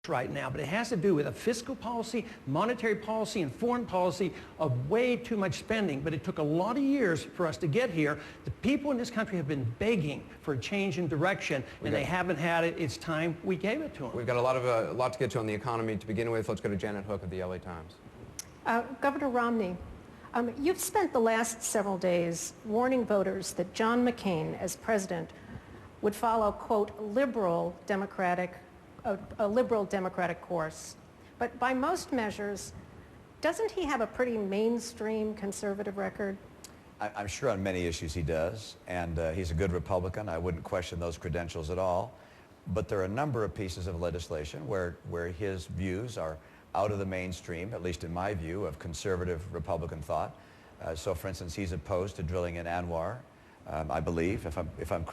right now, but it has to do with a fiscal policy, monetary policy, and foreign policy of way too much spending. But it took a lot of years for us to get here. The people in this country have been begging for a change in direction, and they haven't had it. It's time we gave it to them. We've got a lot to get to on the economy. To begin with, let's go to Janet Hook of the LA Times. Governor Romney, you've spent the last several days warning voters that John McCain, as president, would follow, quote, a liberal democratic course. But by most measures, doesn't he have a pretty mainstream conservative record? I'm sure on many issues he does, and he's a good Republican. I wouldn't question those credentials at all. But there are a number of pieces of legislation where his views are out of the mainstream, at least in my view, of conservative Republican thought. So, for instance, he's opposed to drilling in Anwar, I believe. If I'm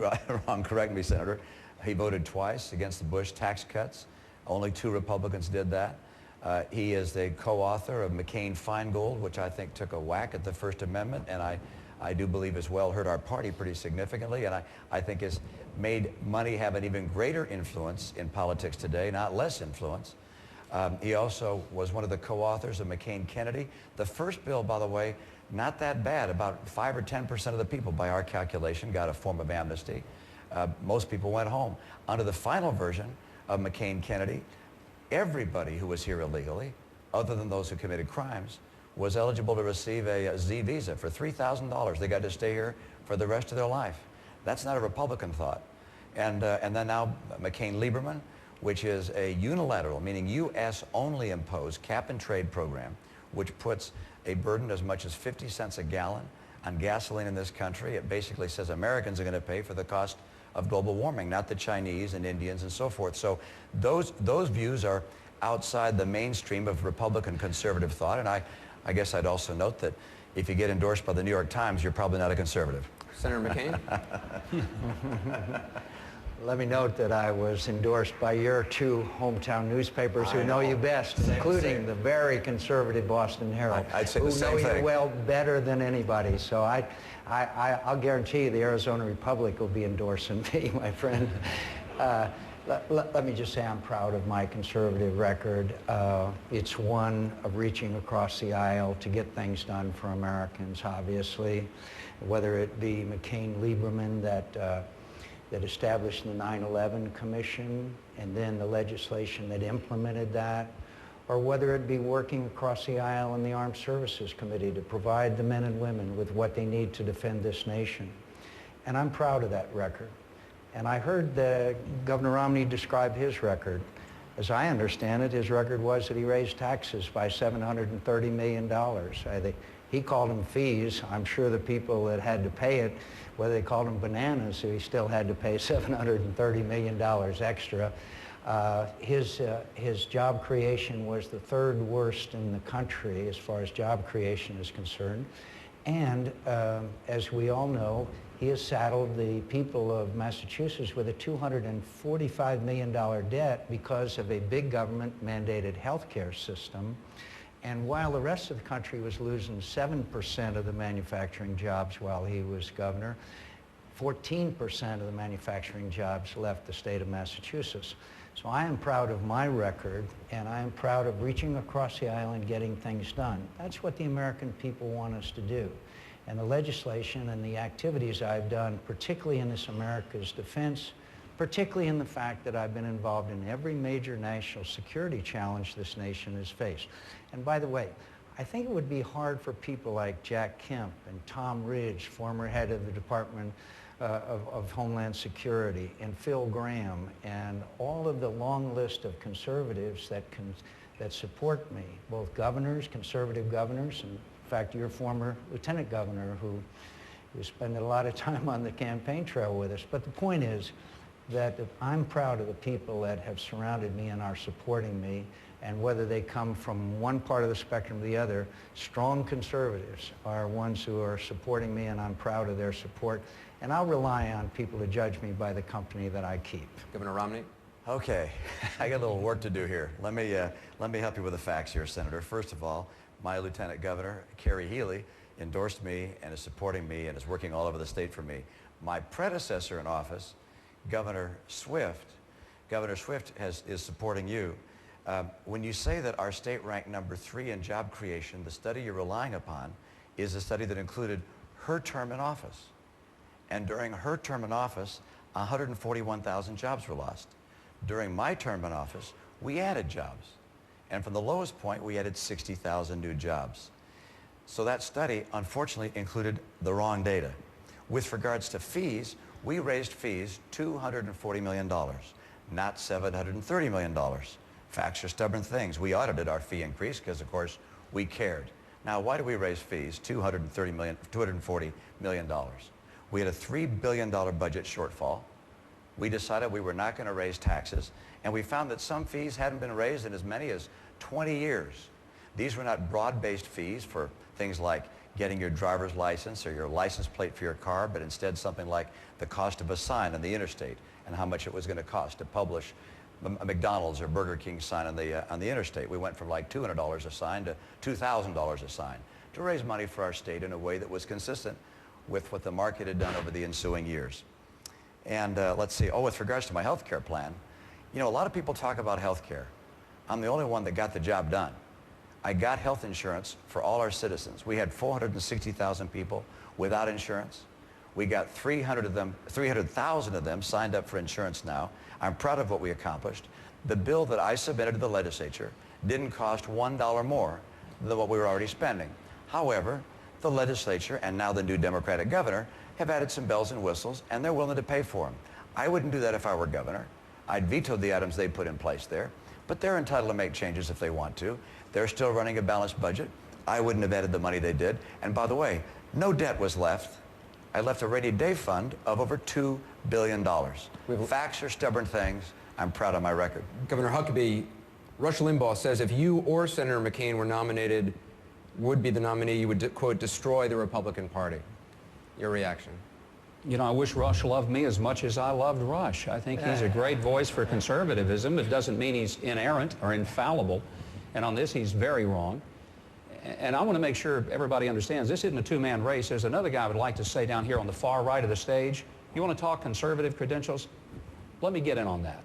wrong, correct me, Senator. He voted twice against the Bush tax cuts. Only 2 Republicans did that. He is the co-author of McCain-Feingold, which I think took a whack at the First Amendment, and I do believe as well hurt our party pretty significantly, and I think has made money have an even greater influence in politics today, not less influence. He also was one of the co-authors of McCain-Kennedy. The first bill, by the way, not that bad. About 5 or 10% of the people, by our calculation, got a form of amnesty. Most people went home. Under the final version of McCain-Kennedy, everybody who was here illegally, other than those who committed crimes, was eligible to receive a Z visa for $3,000. They got to stay here for the rest of their life. That's not a Republican thought. And then now McCain-Lieberman, which is a unilateral, meaning U.S. only imposed cap-and-trade program, which puts a burden as much as 50 cents a gallon on gasoline in this country. It basically says Americans are going to pay for the cost of global warming, not the Chinese and Indians and so forth. So those views are outside the mainstream of Republican conservative thought, and I guess I'd also note that if you get endorsed by the New York Times, you're probably not a conservative. Senator McCain? Let me note that I was endorsed by your 2 hometown newspapers who know you best, including the very conservative Boston Herald, I'd say the same who know thing. you well better than anybody. So I'll guarantee you the Arizona Republic will be endorsing me, my friend. Let me just say I'm proud of my conservative record. It's one of reaching across the aisle to get things done for Americans, obviously, whether it be McCain-Lieberman that established the 9/11 Commission and then the legislation that implemented that, or whether it be working across the aisle in the Armed Services Committee to provide the men and women with what they need to defend this nation. And I'm proud of that record. And I heard Governor Romney describe his record. As I understand it, his record was that he raised taxes by $730 million. He called them fees. I'm sure the people that had to pay it, whether they called them bananas, he still had to pay $730 million extra. His job creation was the 3rd worst in the country as far as job creation is concerned. And as we all know, he has saddled the people of Massachusetts with a $245 million debt because of a big government mandated health care system. And while the rest of the country was losing 7% of the manufacturing jobs while he was governor, 14% of the manufacturing jobs left the state of Massachusetts. So I am proud of my record, and I am proud of reaching across the aisle and getting things done. That's what the American people want us to do. And the legislation and the activities I've done, particularly in this America's defense, particularly in the fact that I've been involved in every major national security challenge this nation has faced. And by the way, I think it would be hard for people like Jack Kemp and Tom Ridge, former head of the Department of Homeland Security, and Phil Gramm, and all of the long list of conservatives that support me, both governors, conservative governors, and in fact, your former lieutenant governor who spent a lot of time on the campaign trail with us. But the point is that I'm proud of the people that have surrounded me and are supporting me, and whether they come from one part of the spectrum or the other, strong conservatives are ones who are supporting me, and I'm proud of their support. And I'll rely on people to judge me by the company that I keep. Governor Romney? Okay, I got a little work to do here. Let me help you with the facts here, Senator. First of all, my Lieutenant Governor, Kerry Healy, endorsed me and is supporting me and is working all over the state for me. My predecessor in office, Governor Swift is supporting you. When you say that our state ranked number 3 in job creation, the study you're relying upon is a study that included her term in office. And during her term in office, 141,000 jobs were lost. During my term in office, we added jobs. And from the lowest point, we added 60,000 new jobs. So that study, unfortunately, included the wrong data. With regards to fees, we raised fees $240 million, not $730 million. Facts are stubborn things. We audited our fee increase because, of course, we cared. Now, why do we raise fees $240 million? We had a $3 billion budget shortfall. We decided we were not going to raise taxes, and we found that some fees hadn't been raised in as many as 20 years. These were not broad-based fees for things like getting your driver's license or your license plate for your car, but instead something like the cost of a sign on the interstate and how much it was going to cost to publish a McDonald's or Burger King sign on the interstate. We went from like $200 a sign to $2,000 a sign to raise money for our state in a way that was consistent with what the market had done over the ensuing years. And let's see, with regards to my health care plan, you know, a lot of people talk about health care. I'm the only one that got the job done. I got health insurance for all our citizens. We had 460,000 people without insurance. We got 300,000 of them signed up for insurance now. I'm proud of what we accomplished. The bill that I submitted to the legislature didn't cost $1 more than what we were already spending. However, the legislature and now the new Democratic governor have added some bells and whistles, and they're willing to pay for them. I wouldn't do that if I were governor. I'd veto the items they put in place there, but they're entitled to make changes if they want to. They're still running a balanced budget. I wouldn't have added the money they did. And by the way, no debt was left. I left a rainy day fund of over $2 billion. Facts are stubborn things. I'm proud of my record. Governor Huckabee, Rush Limbaugh says if you or Senator McCain were nominated, would be the nominee, you would, quote, destroy the Republican Party. Your reaction? You know, I wish Rush loved me as much as I loved Rush. I think he's a great voice for conservatism. It doesn't mean he's inerrant or infallible. And on this, he's very wrong. And I want to make sure everybody understands this isn't a two-man race. There's another guy I would like to say down here on the far right of the stage. You want to talk conservative credentials? Let me get in on that.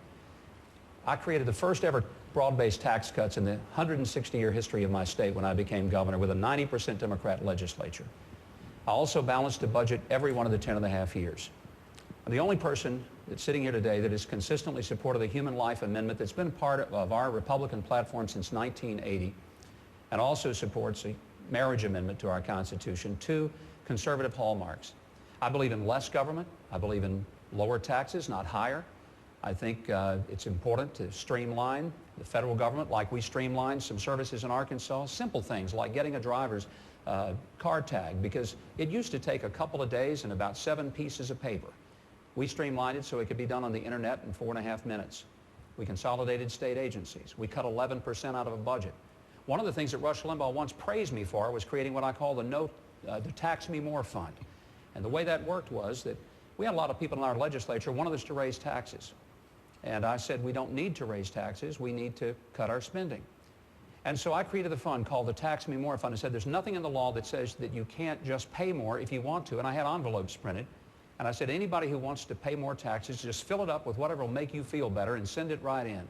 I created the first ever broad-based tax cuts in the 160-year history of my state when I became governor with a 90% Democrat legislature. I also balanced the budget every one of the 10.5 years. I'm the only person that's sitting here today that has consistently supported the Human Life Amendment that's been part of our Republican platform since 1980, and also supports the Marriage Amendment to our Constitution, two conservative hallmarks. I believe in less government. I believe in lower taxes, not higher. I think it's important to streamline the federal government like we streamlined some services in Arkansas. Simple things like getting a driver's car tag, because it used to take a couple of days and about 7 pieces of paper. We streamlined it so it could be done on the internet in 4.5 minutes. We consolidated state agencies. We cut 11% out of a budget. One of the things that Rush Limbaugh once praised me for was creating what I call the Tax Me More Fund. And the way that worked was that we had a lot of people in our legislature wanted us to raise taxes. And I said, we don't need to raise taxes. We need to cut our spending. And so I created a fund called the Tax Me More Fund. I said, there's nothing in the law that says that you can't just pay more if you want to. And I had envelopes printed. And I said, anybody who wants to pay more taxes, just fill it up with whatever will make you feel better and send it right in.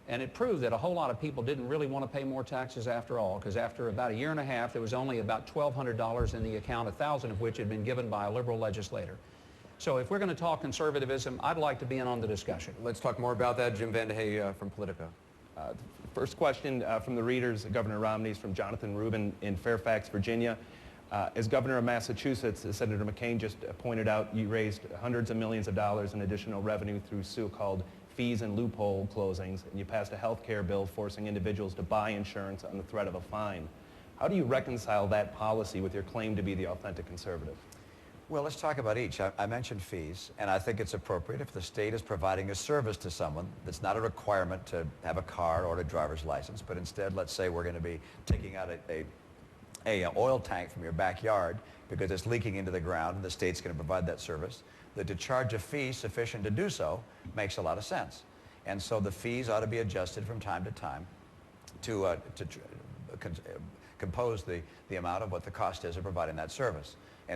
And it proved that a whole lot of people didn't really want to pay more taxes after all, because after about 1.5 years, there was only about $1,200 in the account, 1,000 of which had been given by a liberal legislator. So if we're going to talk conservatism, I'd like to be in on the discussion. Let's talk more about that. Jim VandeHei from Politico. First question from the readers, Governor Romney's from Jonathan Rubin in Fairfax, Virginia. As governor of Massachusetts, as Senator McCain just pointed out, you raised hundreds of millions of dollars in additional revenue through so-called fees and loophole closings, and you passed a health care bill forcing individuals to buy insurance on the threat of a fine. How do you reconcile that policy with your claim to be the authentic conservative? Well, let's talk about each. I mentioned fees, and I think it's appropriate if the state is providing a service to someone that's not a requirement to have a car or a driver's license, but instead, let's say we're going to be taking out a oil tank from your backyard because it's leaking into the ground, and the state's going to provide that service, that to charge a fee sufficient to do so makes a lot of sense. And so the fees ought to be adjusted from time to time to compose the amount of what the cost is of providing that service.